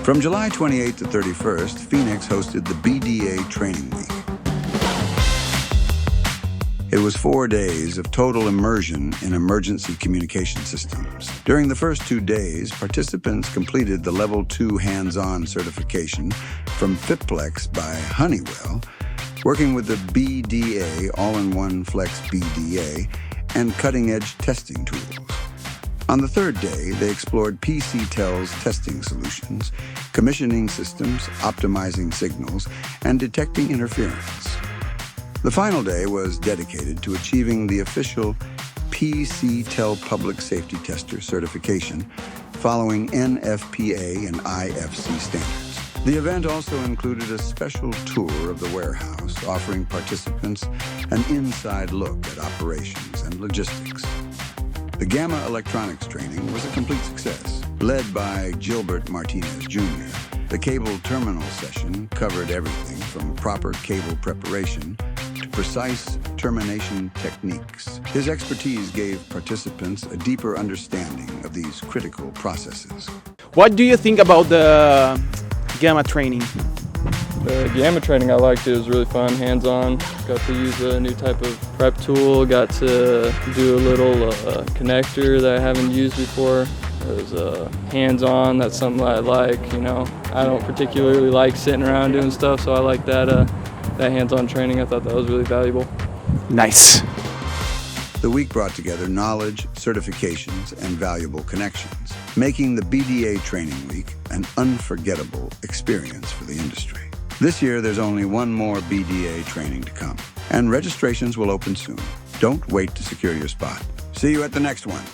From July 28th to 31st, Phoenix hosted the BDA Training Week. It was 4 days of total immersion in emergency communication systems. During the first 2 days, participants completed the Level 2 hands-on certification from Fiplex by Honeywell, working with the BDA All-in-One Flex BDA and cutting-edge testing tools. On the third day, they explored PCTel's testing solutions, commissioning systems, optimizing signals, and detecting interference. The final day was dedicated to achieving the official PCTel Public Safety Tester certification following NFPA and IFC standards. The event also included a special tour of the warehouse, offering participants an inside look at operations and logistics. The Gamma Electronics training was a complete success. Led by Gilbert Martinez Jr., the cable terminal session covered everything from proper cable preparation to precise termination techniques. His expertise gave participants a deeper understanding of these critical processes. What do you think about the Gamma training? The Gamma training I liked. It was really fun, hands-on. Got to use a new type of prep tool. Got to do a little connector that I haven't used before. It was hands-on. That's something that I like. You know, I don't particularly like sitting around doing stuff, so I like that hands-on training. I thought that was really valuable. Nice. The week brought together knowledge, certifications, and valuable connections, making the BDA Training Week an unforgettable experience for the industry. This year, there's only one more BDA training to come, and registrations will open soon. Don't wait to secure your spot. See you at the next one.